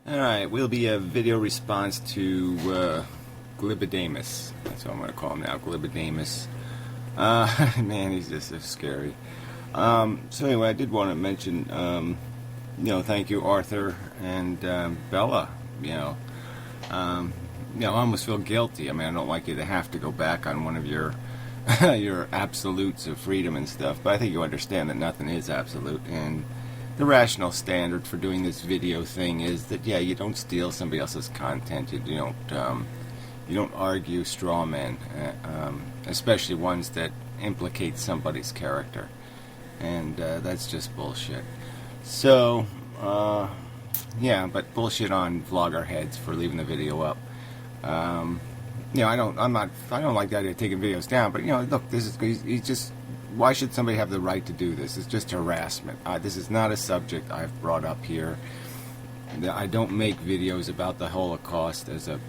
Alright, will be a video response to Glibadeus. That's what I'm going to call him now, Glibadeus. Man, he's just so scary. So anyway, I did want to mention, thank you, Arthur and Bella. I almost feel guilty. I mean, I don't like you to have to go back on one of your your absolutes of freedom and stuff, but I think you understand that nothing is absolute, and the rational standard for doing this video thing is that, yeah, you don't steal somebody else's content, you don't argue straw men, especially ones that implicate somebody's character, and that's just bullshit. So, yeah, but bullshit on vlogger heads for leaving the video up. I don't like the idea of taking videos down, but look, he's just, why should somebody have the right to do this? It's just harassment. This is not a subject I've brought up here. I don't make videos about the Holocaust the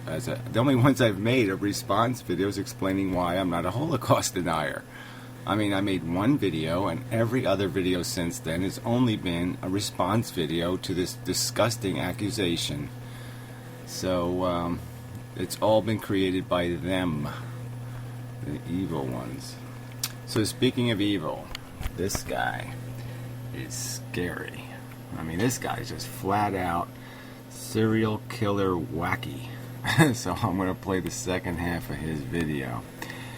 only ones I've made are response videos explaining why I'm not a Holocaust denier. I mean, I made one video, and every other video since then has only been a response video to this disgusting accusation. So, it's all been created by them, the evil ones. So speaking of evil, this guy is scary. I mean, this guy's just flat out serial killer wacky. So I'm going to play the second half of his video.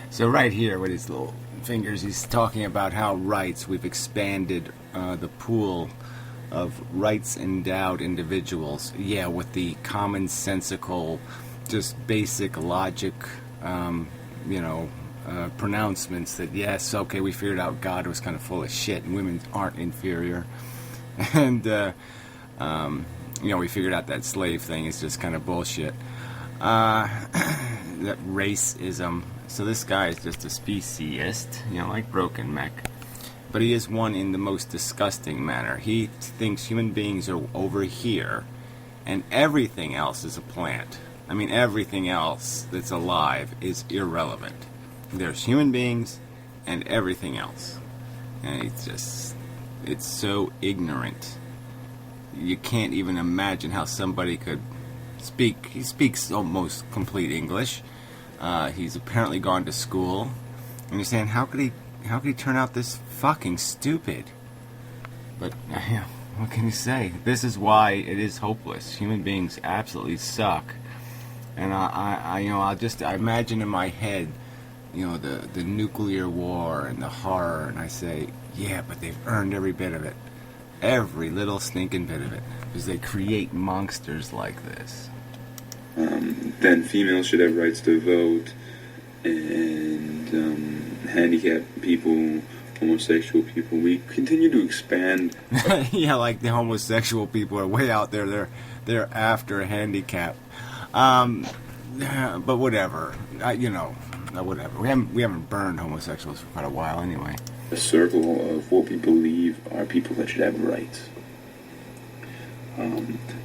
So right here with his little fingers, he's talking about how we've expanded the pool of rights endowed individuals. Yeah, with the commonsensical, just basic logic, pronouncements that, yes, okay, we figured out God was kind of full of shit and women aren't inferior. And, we figured out that slave thing is just kind of bullshit. That racism. So this guy is just a speciesist, like Broken Mech. But he is one in the most disgusting manner. He thinks human beings are over here and everything else is a plant. I mean, everything else that's alive is irrelevant. There's human beings and everything else. And it's so ignorant. You can't even imagine how somebody could speak. He speaks almost complete English. He's apparently gone to school. And you're saying, how could he turn out this fucking stupid? But, what can you say? This is why it is hopeless. Human beings absolutely suck. And I imagine in my head, the nuclear war and the horror, and I say, yeah, but they've earned every bit of it. Every little stinking bit of it. Because they create monsters like this. Then females should have rights to vote, and handicapped people, homosexual people. We continue to expand. Yeah, like the homosexual people are way out there. They're after a handicap. But whatever. Whatever. We haven't burned homosexuals for quite a while anyway. A circle of what we believe are people that should have rights.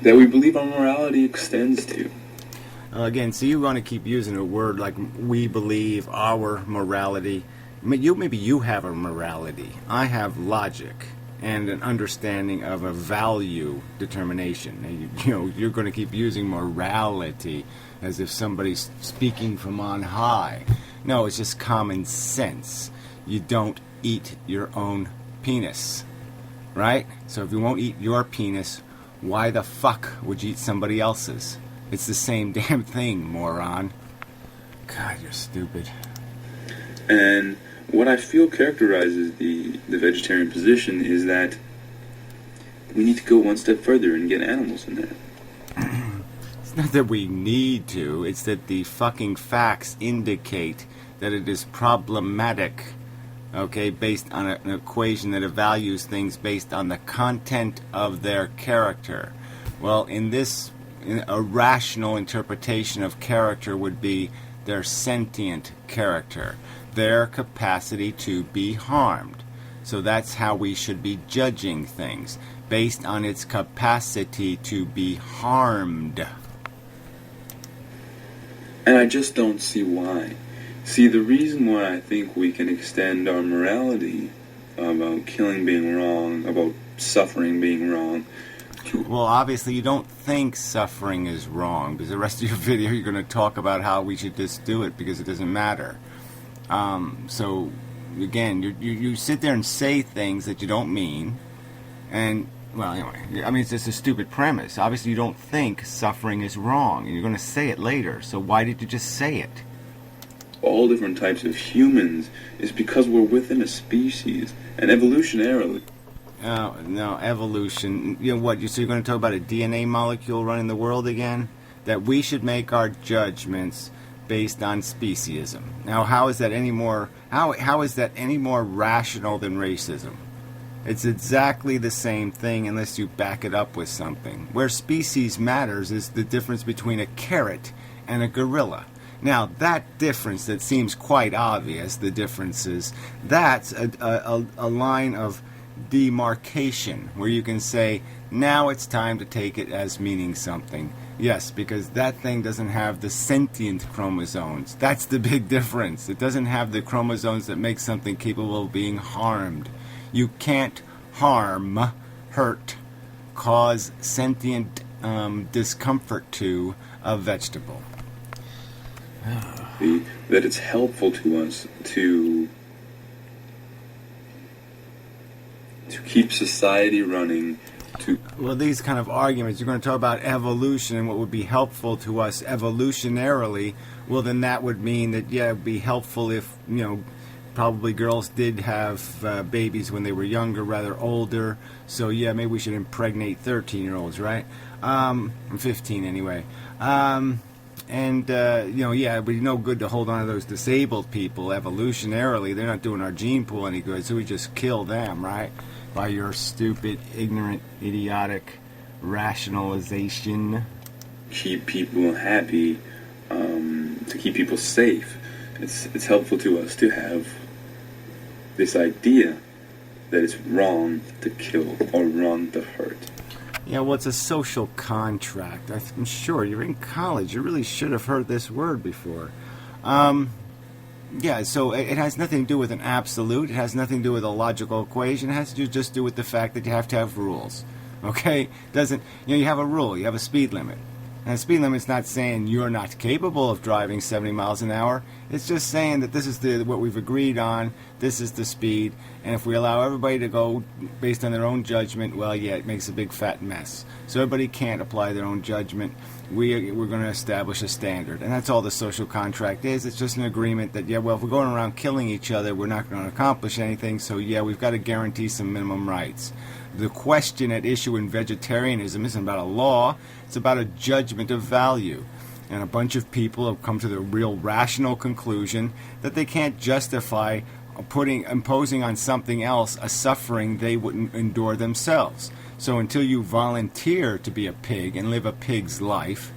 That we believe our morality extends to. Again, so you want to keep using a word like we believe our morality. Maybe you have a morality. I have logic and an understanding of a value determination. You're going to keep using morality as if somebody's speaking from on high. No, it's just common sense. You don't eat your own penis, right? So if you won't eat your penis, why the fuck would you eat somebody else's? It's the same damn thing, moron. God, you're stupid. And what I feel characterizes the vegetarian position is that we need to go one step further and get animals in there. It's not that we need to, it's that the fucking facts indicate that it is problematic, okay, based on an equation that evaluates things based on the content of their character. Well, a rational interpretation of character would be their sentient character, their capacity to be harmed. So that's how we should be judging things, based on its capacity to be harmed. And I just don't see why. See, the reason why I think we can extend our morality about killing being wrong, about suffering being wrong, Well, obviously you don't think suffering is wrong, because the rest of your video you're going to talk about how we should just do it because it doesn't matter. So, again, you sit there and say things that you don't mean, and, well, anyway, I mean, it's just a stupid premise. Obviously you don't think suffering is wrong, and you're going to say it later, so why did you just say it? All different types of humans is because we're within a species, and evolutionarily. No, evolution. You know what? So you're going to talk about a DNA molecule running the world again? That we should make our judgments based on speciesism. Now, how is that any more? How is that any more rational than racism? It's exactly the same thing unless you back it up with something. Where species matters is the difference between a carrot and a gorilla. Now, that difference that seems quite obvious, the differences, that's a line of demarcation where you can say, now it's time to take it as meaning something. Yes, because that thing doesn't have the sentient chromosomes. That's the big difference. It doesn't have the chromosomes that make something capable of being harmed. You can't harm, hurt, cause sentient discomfort to a vegetable. That it's helpful to us to keep society running. Well, these kind of arguments, you're going to talk about evolution and what would be helpful to us evolutionarily. Well, then that would mean that, yeah, it would be helpful if, probably girls did have babies when they were younger, rather older. So, yeah, maybe we should impregnate 13-year-olds, right? 15 anyway. Yeah, it would be no good to hold on to those disabled people evolutionarily. They're not doing our gene pool any good, so we just kill them, right? By your stupid, ignorant, idiotic rationalization. Keep people happy, to keep people safe. It's helpful to us to have this idea that it's wrong to kill or wrong to hurt. Yeah, well, it's a social contract. I'm sure you're in college. You really should have heard this word before. Yeah, so it has nothing to do with an absolute. It has nothing to do with a logical equation. It has to just do with the fact that you have to have rules. Okay? You have a rule. You have a speed limit. And the speed limit's not saying you're not capable of driving 70 miles an hour. It's just saying that this is what we've agreed on. This is the speed. And if we allow everybody to go based on their own judgment, well, yeah, it makes a big fat mess. So everybody can't apply their own judgment. We're going to establish a standard. And that's all the social contract is. It's just an agreement that, yeah, well, if we're going around killing each other, we're not going to accomplish anything. So, yeah, we've got to guarantee some minimum rights. The question at issue in vegetarianism isn't about a law. It's about a judgment of value. And a bunch of people have come to the real rational conclusion that they can't justify imposing on something else a suffering they wouldn't endure themselves. So until you volunteer to be a pig and live a pig's life,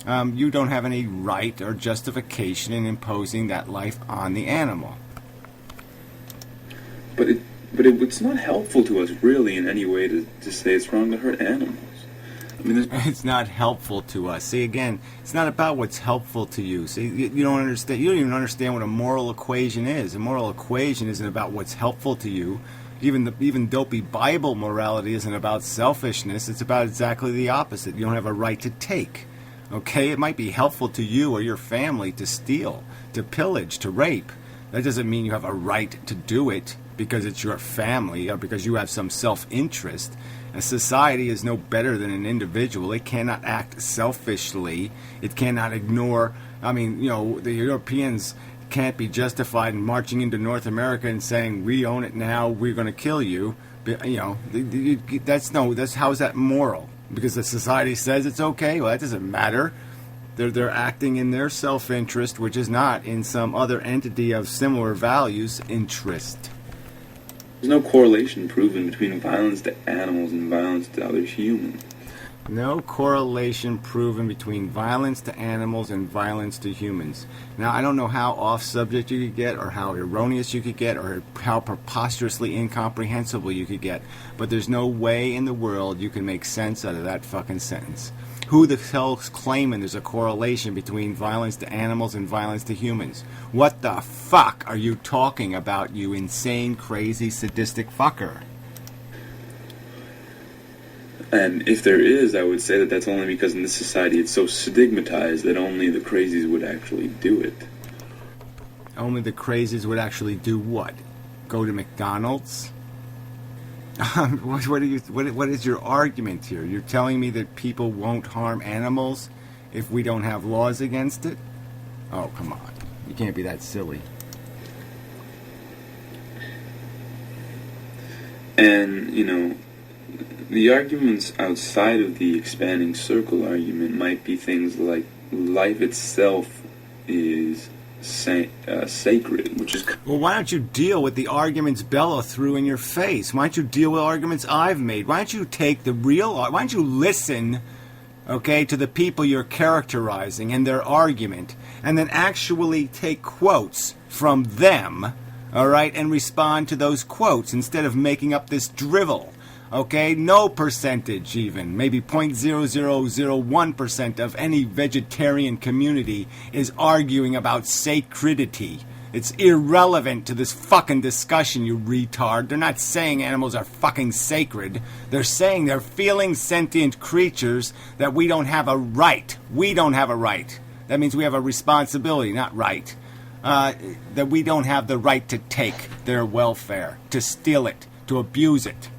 you don't have any right or justification in imposing that life on the animal. But it's not helpful to us, really, in any way to say it's wrong to hurt animals. I mean, it's not helpful to us. See, again, it's not about what's helpful to you. See, you don't understand. You don't even understand what a moral equation is. A moral equation isn't about what's helpful to you. Even dopey Bible morality isn't about selfishness. It's about exactly the opposite. You don't have a right to take. Okay? It might be helpful to you or your family to steal, to pillage, to rape. That doesn't mean you have a right to do it because it's your family or because you have some self-interest. A society is no better than an individual. It cannot act selfishly. It cannot ignore. I mean, the Europeans can't be justified in marching into North America and saying, we own it now, we're going to kill you. But, how is that moral? Because the society says it's okay? Well, that doesn't matter. They're acting in their self-interest, which is not in some other entity of similar values' interest. There's no correlation proven between violence to animals and violence to other humans. No correlation proven between violence to animals and violence to humans. Now, I don't know how off-subject you could get, or how erroneous you could get, or how preposterously incomprehensible you could get, but there's no way in the world you can make sense out of that fucking sentence. Who the hell's claiming there's a correlation between violence to animals and violence to humans? What the fuck are you talking about, you insane, crazy, sadistic fucker? And if there is, I would say that that's only because in this society it's so stigmatized that only the crazies would actually do it. Only the crazies would actually do what? Go to McDonald's? What is your argument here? You're telling me that people won't harm animals if we don't have laws against it? Oh, come on. You can't be that silly. And, the arguments outside of the expanding circle argument might be things like life itself is sacred, which is... Well, why don't you deal with the arguments Bella threw in your face? Why don't you deal with arguments I've made? Why don't you take the real... Why don't you listen, okay, to the people you're characterizing and their argument, and then actually take quotes from them, all right, and respond to those quotes instead of making up this drivel. Okay, no percentage even, maybe 0.0001% of any vegetarian community is arguing about sacredity. It's irrelevant to this fucking discussion, you retard. They're not saying animals are fucking sacred. They're saying they're feeling sentient creatures that we don't have a right. We don't have a right. That means we have a responsibility, not right. That we don't have the right to take their welfare, to steal it, to abuse it.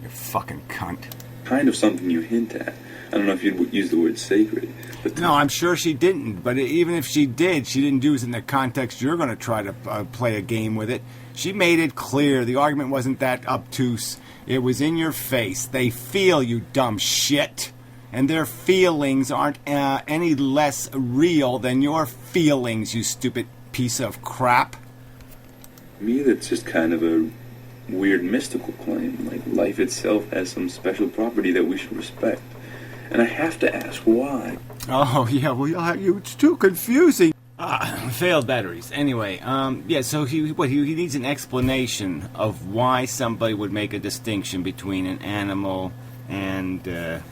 You fucking cunt. Kind of something you hint at. I don't know if you'd use the word sacred. But no, I'm sure she didn't. But even if she did, she didn't do it in the context you're going to try to play a game with it. She made it clear. The argument wasn't that obtuse. It was in your face. They feel, you dumb shit. And their feelings aren't any less real than your feelings, you stupid piece of crap. To me, that's just kind of a weird mystical claim, like life itself has some special property that we should respect. And I have to ask why. Oh, yeah, well, it's too confusing. Failed batteries. Anyway, so he needs an explanation of why somebody would make a distinction between an animal and, a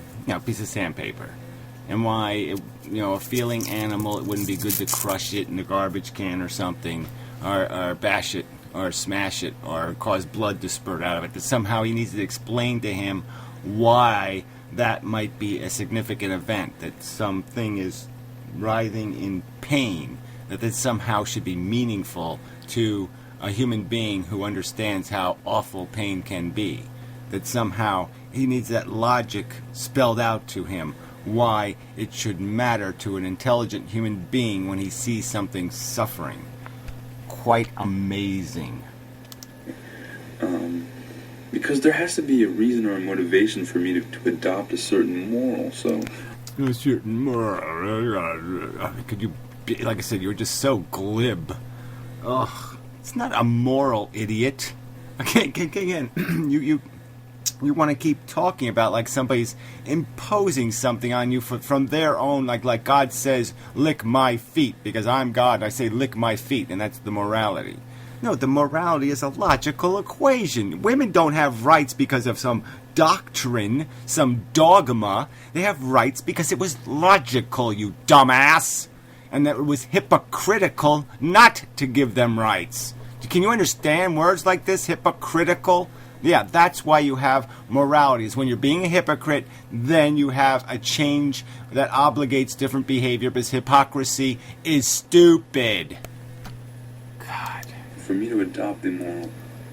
piece of sandpaper. And why, a feeling animal, it wouldn't be good to crush it in a garbage can or something, or bash it, or smash it, or cause blood to spurt out of it. That somehow he needs to explain to him why that might be a significant event, that something is writhing in pain, that somehow should be meaningful to a human being who understands how awful pain can be. That somehow he needs that logic spelled out to him, why it should matter to an intelligent human being when he sees something suffering. Quite amazing. Because there has to be a reason or a motivation for me to adopt a certain moral, so... A certain moral... Could you be, like I said, you're just so glib. Ugh. It's not a moral, idiot. Again, you want to keep talking about like somebody's imposing something on you from their own, like God says, lick my feet, because I'm God, I say lick my feet, and that's the morality. No, the morality is a logical equation. Women don't have rights because of some doctrine, some dogma. They have rights because it was logical, you dumbass. And that it was hypocritical not to give them rights. Can you understand words like this, hypocritical? Yeah, that's why you have morality. Is when you're being a hypocrite, then you have a change that obligates different behavior, because hypocrisy is stupid. God. For me to adopt the moral,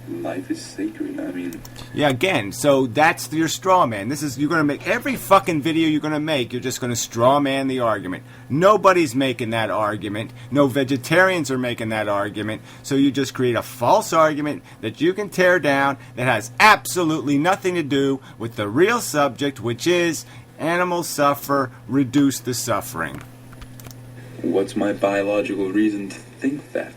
life is sacred, I mean... Yeah, again, so that's your straw man. You're going to make, every fucking video you're going to make, you're just going to straw man the argument. Nobody's making that argument. No vegetarians are making that argument. So you just create a false argument that you can tear down that has absolutely nothing to do with the real subject, which is animals suffer, reduce the suffering. What's my biological reason to think that?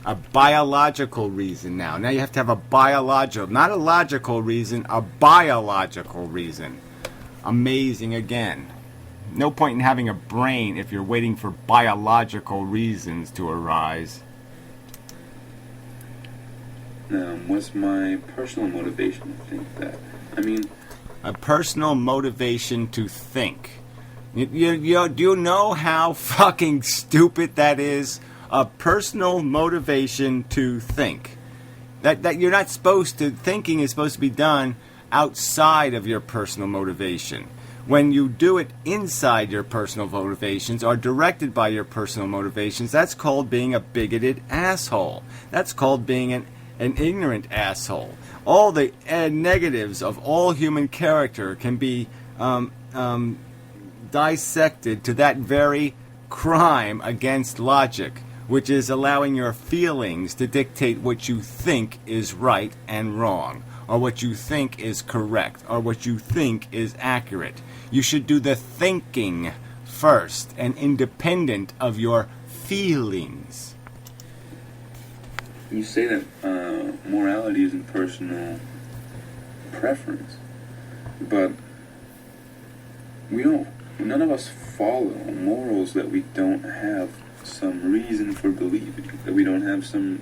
A biological reason now. Now you have to have a biological, not a logical reason, a biological reason. Amazing again. No point in having a brain if you're waiting for biological reasons to arise. What's my personal motivation to think that? I mean... A personal motivation to think. Do you know how fucking stupid that is? A personal motivation to think. That you're not supposed to, thinking is supposed to be done outside of your personal motivation. When you do it inside your personal motivations or directed by your personal motivations, that's called being a bigoted asshole. That's called being an ignorant asshole. All the negatives of all human character can be dissected to that very crime against logic, which is allowing your feelings to dictate what you think is right and wrong, or what you think is correct, or what you think is accurate. You should do the thinking first and independent of your feelings. You say that morality isn't personal preference, but none of us follow morals that we don't have some reason for believing, that we don't have some...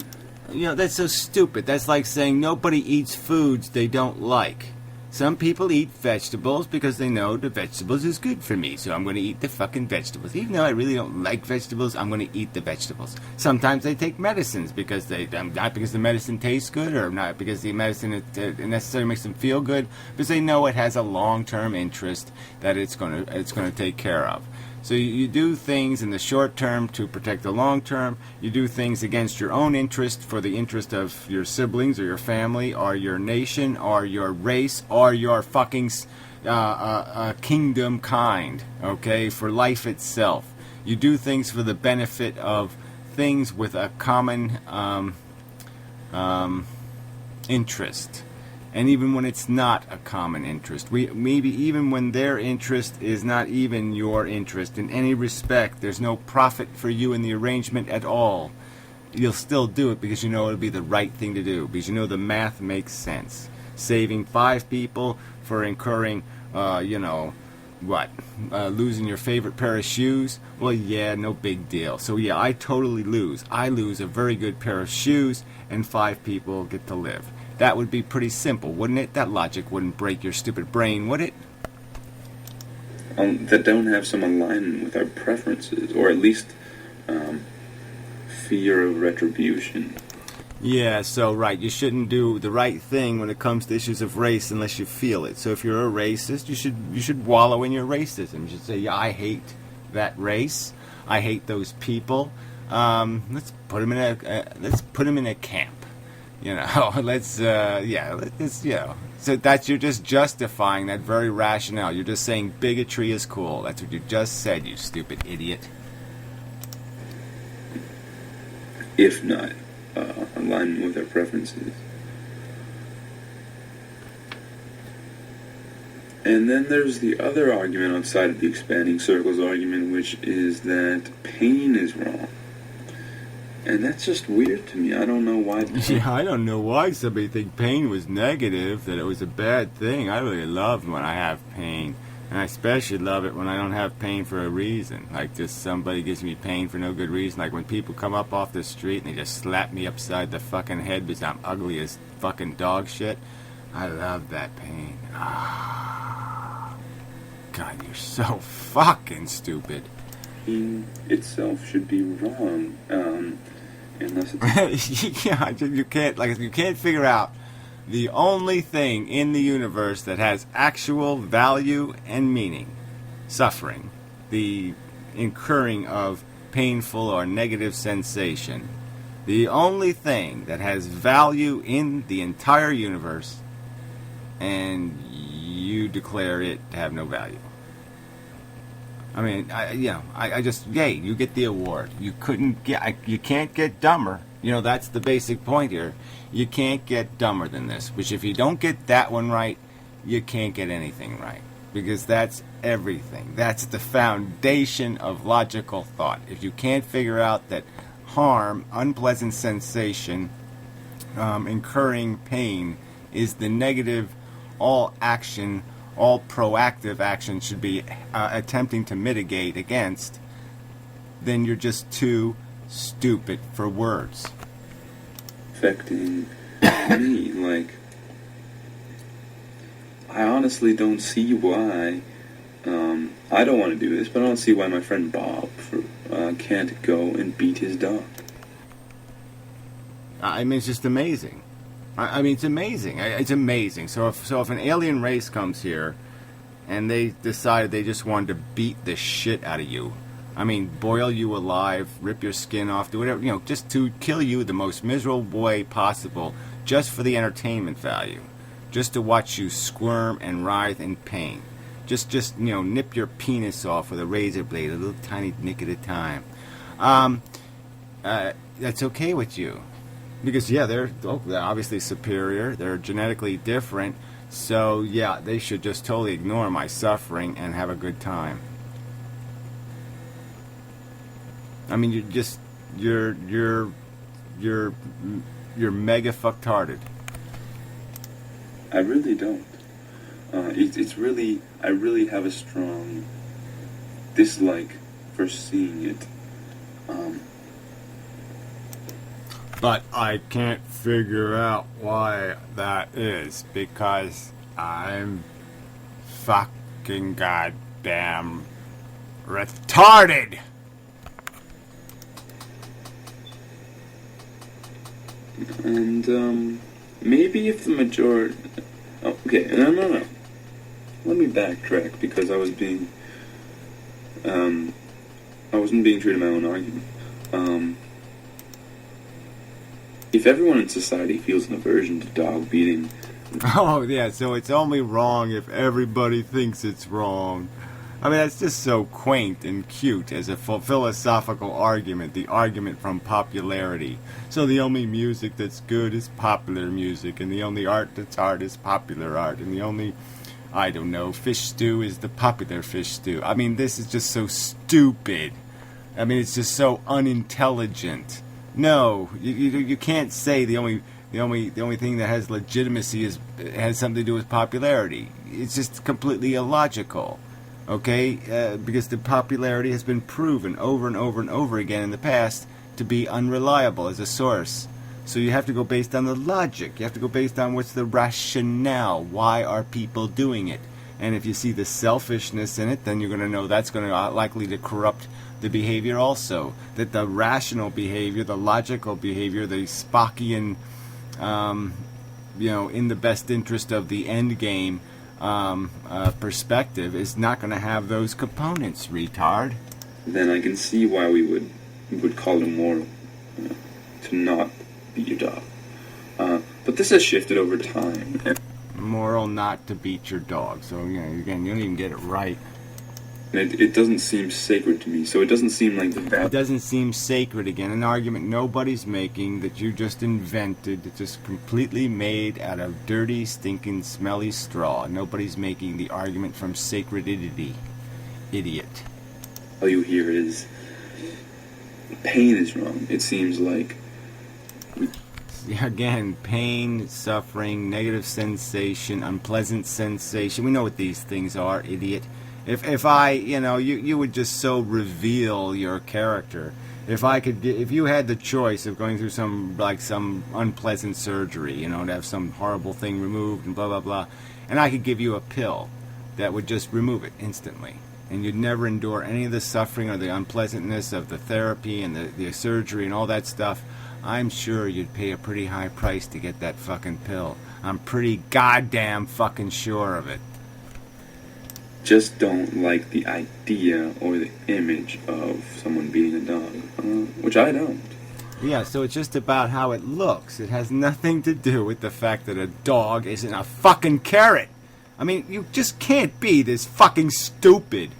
That's so stupid. That's like saying nobody eats foods they don't like. Some people eat vegetables because they know the vegetables is good for me, so I'm going to eat the fucking vegetables. Even though I really don't like vegetables, I'm going to eat the vegetables. Sometimes they take medicines because not because the medicine tastes good, or not because the medicine necessarily makes them feel good, because they know it has a long-term interest that it's going to take care of. So you do things in the short term to protect the long term. You do things against your own interest for the interest of your siblings or your family or your nation or your race or your fucking kingdom kind, okay, for life itself. You do things for the benefit of things with a common interest. And even when it's not a common interest, maybe even when their interest is not even your interest in any respect, there's no profit for you in the arrangement at all, you'll still do it because you know it'll be the right thing to do, because you know the math makes sense. Saving 5 people for incurring, losing your favorite pair of shoes? Well, yeah, no big deal. So yeah, I totally lose. I lose a very good pair of shoes, and 5 people get to live. That would be pretty simple, wouldn't it? That logic wouldn't break your stupid brain, would it? That don't have some alignment with our preferences, or at least fear of retribution. Yeah, so right, you shouldn't do the right thing when it comes to issues of race unless you feel it. So if you're a racist, you should wallow in your racism. You should say, yeah, I hate that race. I hate those people. Let's put them in a camp. So that's, you're just justifying that very rationale. You're just saying bigotry is cool. That's what you just said, you stupid idiot. If not alignment with our preferences. And then there's the other argument outside of the expanding circles argument, which is that pain is wrong. And that's just weird to me. I don't know why. Yeah, I don't know why somebody think pain was negative, that it was a bad thing. I really love when I have pain. And I especially love it when I don't have pain for a reason. Like just somebody gives me pain for no good reason. Like when people come up off the street and they just slap me upside the fucking head because I'm ugly as fucking dog shit. I love that pain. God, you're so fucking stupid. Pain itself should be wrong. Unless it's... Yeah, you can't figure out the only thing in the universe that has actual value and meaning. Suffering. The incurring of painful or negative sensation. The only thing that has value in the entire universe, and you declare it to have no value. I mean, you get the award. You can't get dumber. That's the basic point here. You can't get dumber than this. Which if you don't get that one right, you can't get anything right. Because that's everything. That's the foundation of logical thought. If you can't figure out that harm, unpleasant sensation, incurring pain is the negative, all proactive action should be attempting to mitigate against, then you're just too stupid for words. Affecting me, like, I honestly don't see why, I don't want to do this, but I don't see why my friend Bob can't go and beat his dog. I mean, it's just amazing. I mean, it's amazing. It's amazing. So if an alien race comes here and they decided they just wanted to beat the shit out of you, I mean, boil you alive, rip your skin off, do whatever, just to kill you the most miserable way possible, just for the entertainment value, just to watch you squirm and writhe in pain. Just nip your penis off with a razor blade, a little tiny nick at a time. That's okay with you. Because, yeah, they're obviously superior. They're genetically different. So, yeah, they should just totally ignore my suffering and have a good time. I mean, you're mega fucktarded. I really don't. It's really, I really have a strong dislike for seeing it. But I can't figure out why that is, because I'm fucking goddamn retarded. And, maybe if the majority... Oh, okay, no. Let me backtrack, because I was being... I wasn't being true to my own argument. If everyone in society feels an aversion to dog beating... Oh, yeah, so it's only wrong if everybody thinks it's wrong. I mean, that's just so quaint and cute as a philosophical argument, the argument from popularity. So the only music that's good is popular music, and the only art that's art is popular art, and the only, I don't know, fish stew is the popular fish stew. I mean, this is just so stupid. I mean, it's just so unintelligent. No, you can't say the only thing that has legitimacy has something to do with popularity. It's just completely illogical. Okay, because the popularity has been proven over and over and over again in the past to be unreliable as a source. So you have to go based on the logic. You have to go based on what's the rationale. Why are people doing it? And if you see the selfishness in it, then you're going to know that's going to likely to corrupt the behavior also. That the rational behavior, the logical behavior, the Spockian, in the best interest of the end game, perspective is not going to have those components, retard. Then I can see why we would call it immoral to not beat your dog. But this has shifted over time. Moral not to beat your dog. So again, you don't even get it right. And it doesn't seem sacred to me. So it doesn't seem like the value. It doesn't seem sacred. Again, an argument nobody's making that you just invented, that just completely made out of dirty, stinking, smelly straw. Nobody's making the argument from sacredity. Idiot. All you hear is pain is wrong. It seems like. Again, pain, suffering, negative sensation, unpleasant sensation. We know what these things are, idiot. If I, you would just so reveal your character. If you had the choice of going through some unpleasant surgery, to have some horrible thing removed and blah, blah, blah, and I could give you a pill that would just remove it instantly, and you'd never endure any of the suffering or the unpleasantness of the therapy and the surgery and all that stuff, I'm sure you'd pay a pretty high price to get that fucking pill. I'm pretty goddamn fucking sure of it. Just don't like the idea or the image of someone beating a dog, which I don't. Yeah, so it's just about how it looks. It has nothing to do with the fact that a dog isn't a fucking carrot. I mean, you just can't be this fucking stupid.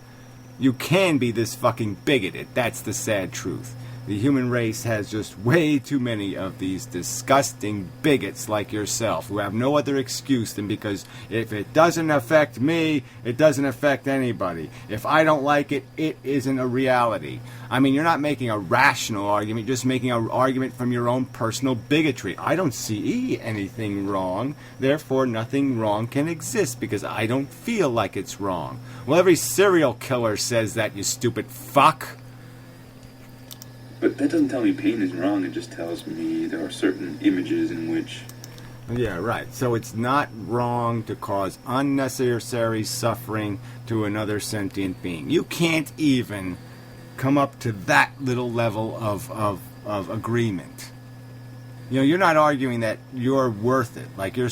You can be this fucking bigoted. That's the sad truth. The human race has just way too many of these disgusting bigots like yourself who have no other excuse than because if it doesn't affect me, it doesn't affect anybody. If I don't like it, it isn't a reality. I mean, you're not making a rational argument, you're just making an argument from your own personal bigotry. I don't see anything wrong, therefore nothing wrong can exist because I don't feel like it's wrong. Well, every serial killer says that, you stupid fuck. But that doesn't tell me pain is wrong, it just tells me there are certain images in which... Yeah, right. So it's not wrong to cause unnecessary suffering to another sentient being. You can't even come up to that little level of agreement. You know, you're not arguing that you're worth it. Like you're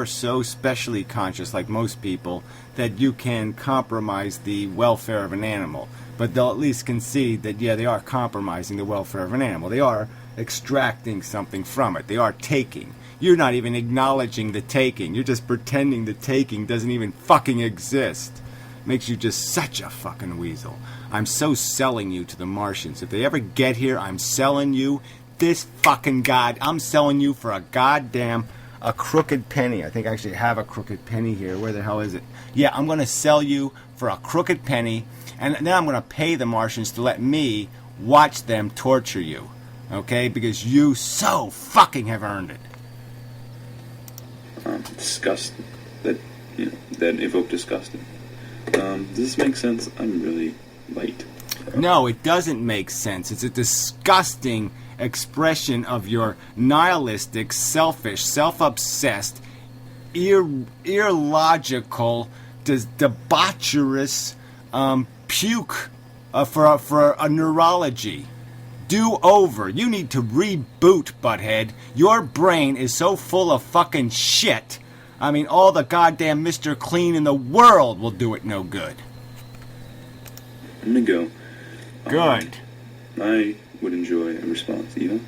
so specially conscious, like most people, that you can compromise the welfare of an animal. But they'll at least concede that, yeah, they are compromising the welfare of an animal. They are extracting something from it. They are taking. You're not even acknowledging the taking. You're just pretending the taking doesn't even fucking exist. Makes you just such a fucking weasel. I'm so selling you to the Martians. If they ever get here, I'm selling you this fucking god. I'm selling you for a crooked penny. I think I actually have a crooked penny here. Where the hell is it? Yeah, I'm going to sell you for a crooked penny, and then I'm going to pay the Martians to let me watch them torture you. Okay? Because you so fucking have earned it. Disgust. That evoked disgusting. Does this make sense? I'm really late. No, it doesn't make sense. It's a disgusting expression of your nihilistic, selfish, self-obsessed, illogical, debaucherous puke for a neurology. Do over. You need to reboot, butthead. Your brain is so full of fucking shit. I mean, all the goddamn Mr. Clean in the world will do it no good. I'm gonna go. Good. I would enjoy a response, Eva.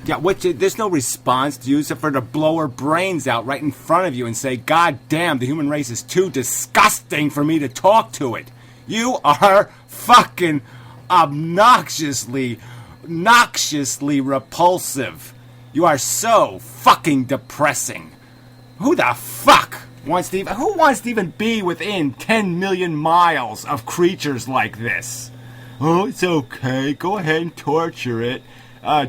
Yeah, there's no response to you except for to blow her brains out right in front of you and say, God damn, the human race is too disgusting for me to talk to it. You are fucking noxiously repulsive. You are so fucking depressing. Who the fuck wants to even be within 10 million miles of creatures like this? Oh, it's okay. Go ahead and torture it.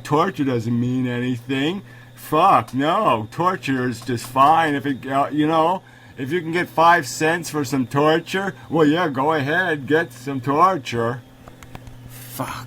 Torture doesn't mean anything. Fuck, no. Torture is just fine if it, if you can get 5 cents for some torture, well, yeah, go ahead, get some torture. Fuck.